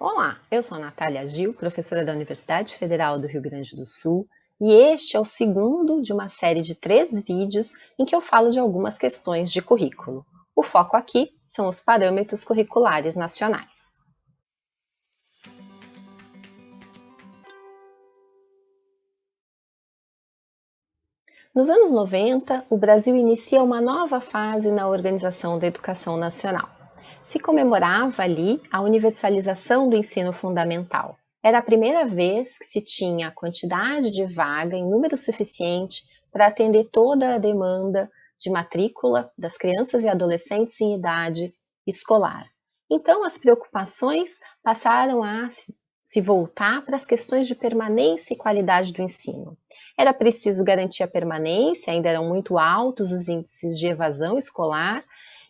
Olá, eu sou a Natália Gil, professora da Universidade Federal do Rio Grande do Sul, e este é o segundo de uma série de 3 vídeos em que eu falo de algumas questões de currículo. O foco aqui são os parâmetros curriculares nacionais. Nos anos 90, o Brasil inicia uma nova fase na organização da educação nacional. Se comemorava ali a universalização do ensino fundamental. Era a primeira vez que se tinha a quantidade de vaga em número suficiente para atender toda a demanda de matrícula das crianças e adolescentes em idade escolar. Então, as preocupações passaram a se voltar para as questões de permanência e qualidade do ensino. Era preciso garantir a permanência, ainda eram muito altos os índices de evasão escolar,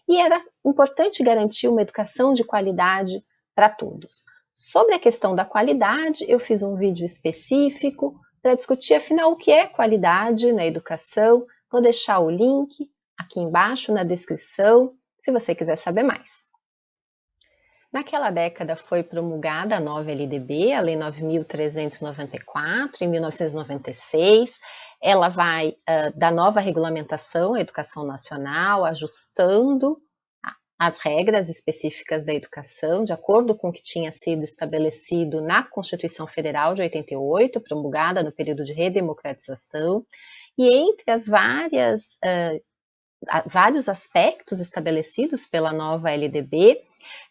e era importante garantir uma educação de qualidade para todos. Sobre a questão da qualidade, eu fiz um vídeo específico para discutir, afinal, o que é qualidade na educação. Vou deixar o link aqui embaixo na descrição, se você quiser saber mais. Naquela década foi promulgada a nova LDB, a Lei 9.394, em 1996. Ela vai da nova regulamentação à educação nacional, ajustando as regras específicas da educação, de acordo com o que tinha sido estabelecido na Constituição Federal de 88, promulgada no período de redemocratização. E entre as vários aspectos estabelecidos pela nova LDB,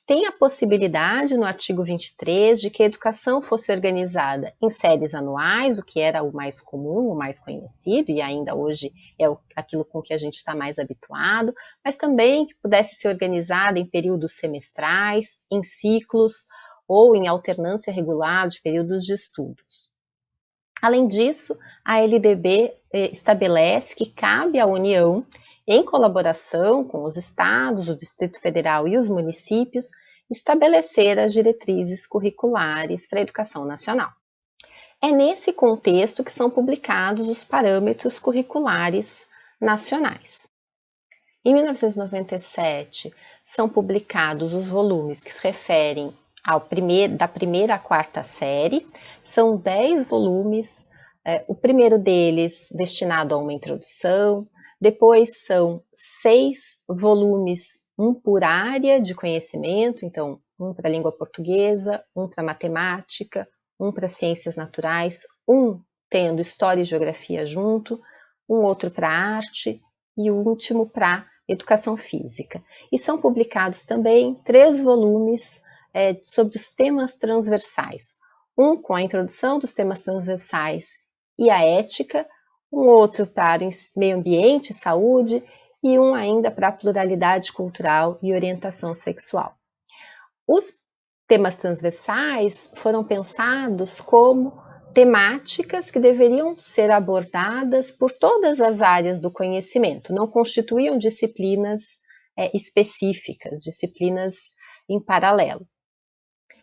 tem a possibilidade, no artigo 23, de que a educação fosse organizada em séries anuais, o que era o mais comum, o mais conhecido, e ainda hoje é aquilo com que a gente está mais habituado, mas também que pudesse ser organizada em períodos semestrais, em ciclos ou em alternância regular de períodos de estudos. Além disso, a LDB estabelece que cabe à União, em colaboração com os estados, o Distrito Federal e os municípios, estabelecer as diretrizes curriculares para a educação nacional. É nesse contexto que são publicados os parâmetros curriculares nacionais. Em 1997, são publicados os volumes que se referem da primeira à quarta série. São 10 volumes, o primeiro deles destinado a uma introdução, depois são 6 volumes, um por área de conhecimento, então um para a língua portuguesa, um para matemática, um para ciências naturais, um tendo história e geografia junto, um outro para arte e o último para educação física. E são publicados também 3 volumes sobre os temas transversais. Um com a introdução dos temas transversais e a ética, um outro para meio ambiente e saúde, e um ainda para pluralidade cultural e orientação sexual. Os temas transversais foram pensados como temáticas que deveriam ser abordadas por todas as áreas do conhecimento, não constituíam disciplinas específicas, disciplinas em paralelo.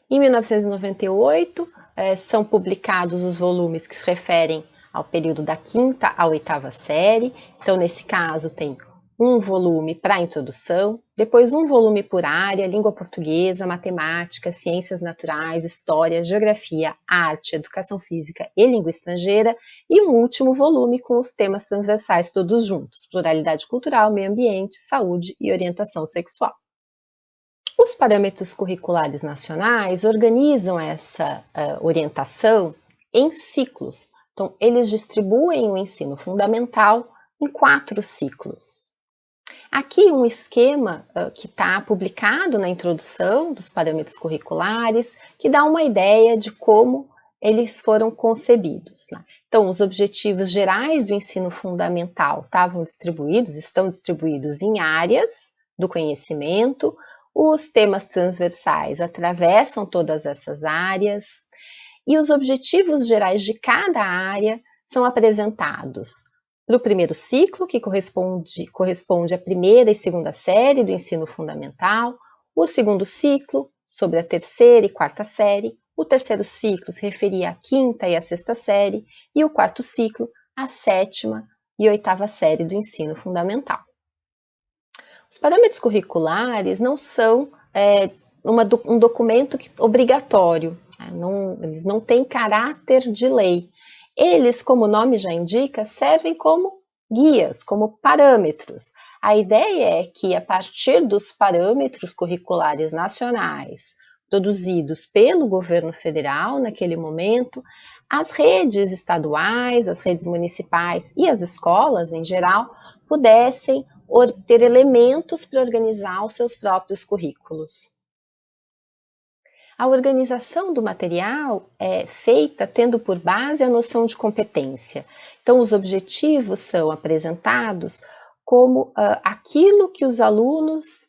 Em 1998, são publicados os volumes que se referem ao período da 5ª à 8ª série. Então, nesse caso, tem um volume para a introdução, depois um volume por área, língua portuguesa, matemática, ciências naturais, história, geografia, arte, educação física e língua estrangeira, e um último volume com os temas transversais todos juntos, pluralidade cultural, meio ambiente, saúde e orientação sexual. Os parâmetros curriculares nacionais organizam essa orientação em ciclos. Então, eles distribuem o ensino fundamental em 4 ciclos. Aqui um esquema que está publicado na introdução dos parâmetros curriculares, que dá uma ideia de como eles foram concebidos. Né? Então, os objetivos gerais do ensino fundamental estão distribuídos em áreas do conhecimento. Os temas transversais atravessam todas essas áreas e os objetivos gerais de cada área são apresentados para o primeiro ciclo, que corresponde à primeira e segunda série do ensino fundamental, o segundo ciclo, sobre a terceira e quarta série, o terceiro ciclo se referia à quinta e à sexta série, e o quarto ciclo, à 7ª e 8ª série do ensino fundamental. Os parâmetros curriculares não são um documento obrigatório, né? Eles não têm caráter de lei. Eles, como o nome já indica, servem como guias, como parâmetros. A ideia é que, a partir dos parâmetros curriculares nacionais produzidos pelo governo federal naquele momento, as redes estaduais, as redes municipais e as escolas em geral pudessem ter elementos para organizar os seus próprios currículos. A organização do material é feita tendo por base a noção de competência. Então, os objetivos são apresentados como aquilo que os alunos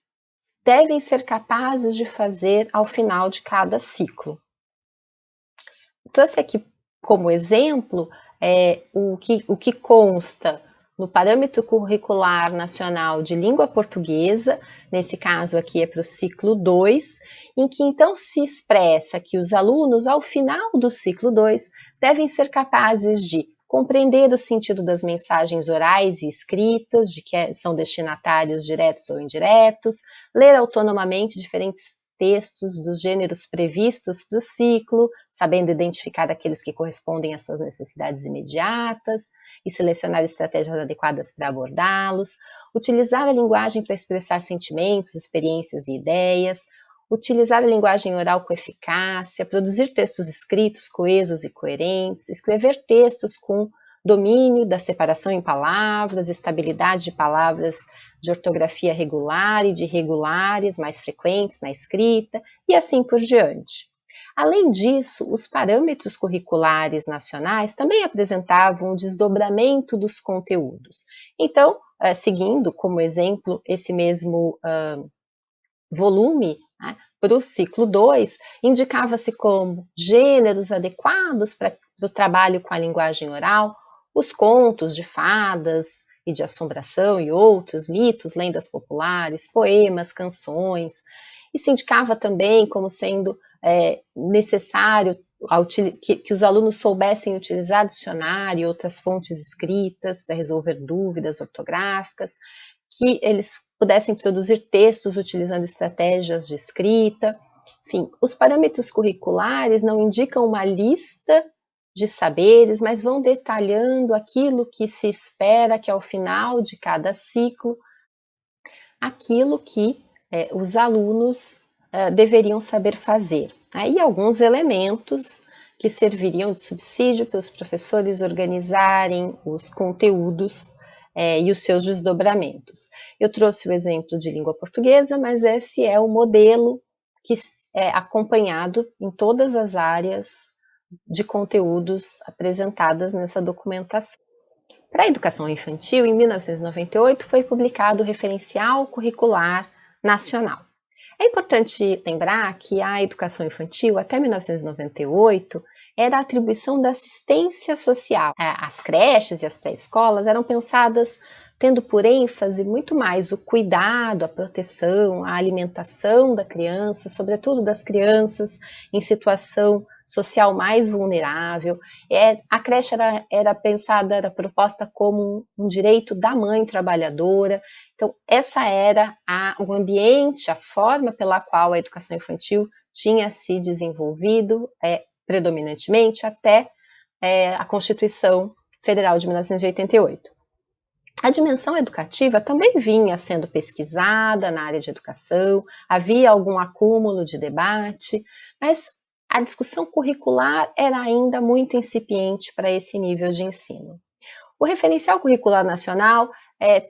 devem ser capazes de fazer ao final de cada ciclo. Trouxe aqui como exemplo o que consta no Parâmetro Curricular Nacional de Língua Portuguesa, nesse caso aqui é para o ciclo 2, em que então se expressa que os alunos, ao final do ciclo 2, devem ser capazes de compreender o sentido das mensagens orais e escritas, de que são destinatários diretos ou indiretos, ler autonomamente diferentes textos dos gêneros previstos para o ciclo, sabendo identificar aqueles que correspondem às suas necessidades imediatas e selecionar estratégias adequadas para abordá-los, utilizar a linguagem para expressar sentimentos, experiências e ideias, utilizar a linguagem oral com eficácia, produzir textos escritos coesos e coerentes, escrever textos com domínio da separação em palavras, estabilidade de palavras de ortografia regular e de irregulares mais frequentes na escrita, e assim por diante. Além disso, os parâmetros curriculares nacionais também apresentavam um desdobramento dos conteúdos. Então, seguindo como exemplo esse mesmo volume, né, para o ciclo 2, indicava-se como gêneros adequados para o trabalho com a linguagem oral, os contos de fadas e de assombração e outros, mitos, lendas populares, poemas, canções, e se indicava também como sendo necessário que os alunos soubessem utilizar dicionário e outras fontes escritas para resolver dúvidas ortográficas, que eles pudessem produzir textos utilizando estratégias de escrita. Enfim, os parâmetros curriculares não indicam uma lista de saberes, mas vão detalhando aquilo que se espera que ao final de cada ciclo, aquilo que os alunos deveriam saber fazer. Aí alguns elementos que serviriam de subsídio para os professores organizarem os conteúdos e os seus desdobramentos. Eu trouxe o exemplo de língua portuguesa, mas esse é o modelo que é acompanhado em todas as áreas de conteúdos apresentadas nessa documentação. Para a educação infantil, em 1998, foi publicado o Referencial Curricular Nacional. É importante lembrar que a educação infantil, até 1998, era a atribuição da assistência social. As creches e as pré-escolas eram pensadas tendo por ênfase muito mais o cuidado, a proteção, a alimentação da criança, sobretudo das crianças em situação social mais vulnerável. A creche era pensada, era proposta como um direito da mãe trabalhadora. Então, essa era o ambiente, a forma pela qual a educação infantil tinha se desenvolvido predominantemente até a Constituição Federal de 1988. A dimensão educativa também vinha sendo pesquisada na área de educação, havia algum acúmulo de debate, mas a discussão curricular era ainda muito incipiente para esse nível de ensino. O Referencial Curricular Nacional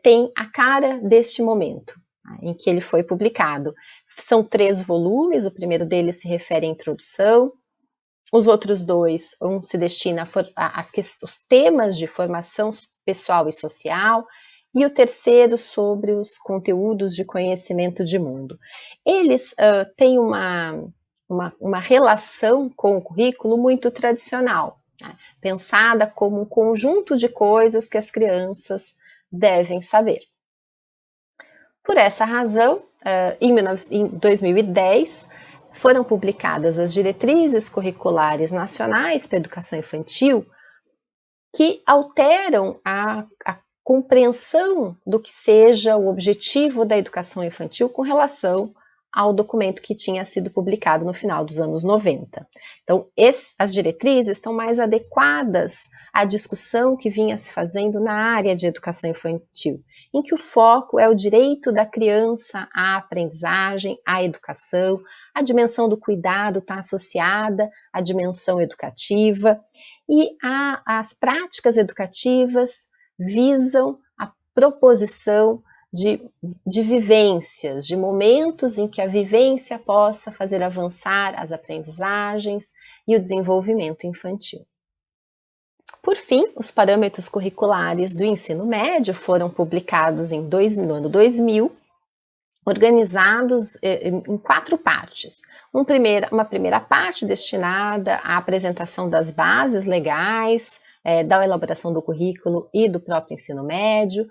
tem a cara deste momento, em que ele foi publicado. São 3 volumes, o primeiro deles se refere à introdução, os outros 2, um se destina aos temas de formação pessoal e social, e o terceiro sobre os conteúdos de conhecimento de mundo. Eles têm uma relação com o currículo muito tradicional, né? Pensada como um conjunto de coisas que as crianças devem saber. Por essa razão, em 2010, foram publicadas as Diretrizes Curriculares Nacionais para a Educação Infantil, que alteram a compreensão do que seja o objetivo da educação infantil com relação ao documento que tinha sido publicado no final dos anos 90. Então, as diretrizes estão mais adequadas à discussão que vinha se fazendo na área de educação infantil, em que o foco é o direito da criança à aprendizagem, à educação, a dimensão do cuidado está associada à dimensão educativa, e as práticas educativas visam a proposição de vivências, de momentos em que a vivência possa fazer avançar as aprendizagens e o desenvolvimento infantil. Por fim, os parâmetros curriculares do ensino médio foram publicados no ano 2000, organizados em 4 partes. Uma primeira parte destinada à apresentação das bases legais, da elaboração do currículo e do próprio ensino médio.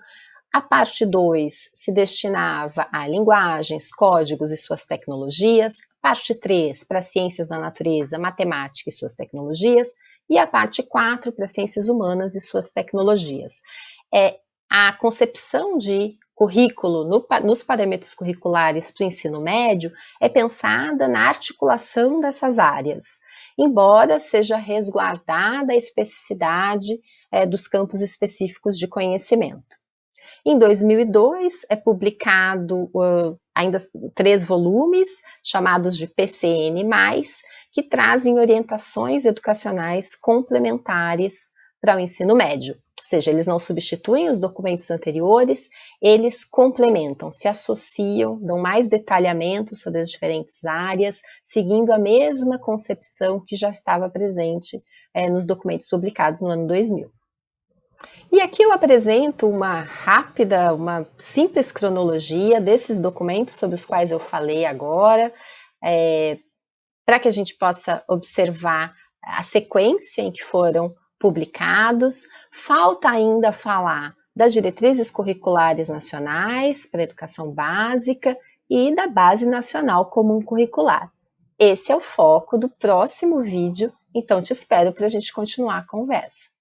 A parte 2 se destinava a linguagens, códigos e suas tecnologias. Parte 3 para ciências da natureza, matemática e suas tecnologias. E a parte 4 para ciências humanas e suas tecnologias. A concepção de currículo nos parâmetros curriculares para o ensino médio é pensada na articulação dessas áreas, embora seja resguardada a especificidade dos campos específicos de conhecimento. Em 2002 é publicado ainda 3 volumes, chamados de PCN+, que trazem orientações educacionais complementares para o ensino médio. Ou seja, eles não substituem os documentos anteriores, eles complementam, se associam, dão mais detalhamento sobre as diferentes áreas, seguindo a mesma concepção que já estava presente nos documentos publicados no ano 2000. E aqui eu apresento uma simples cronologia desses documentos sobre os quais eu falei agora, para que a gente possa observar a sequência em que foram publicados. Falta ainda falar das diretrizes curriculares nacionais para a educação básica e da Base Nacional Comum Curricular. Esse é o foco do próximo vídeo, então te espero para a gente continuar a conversa.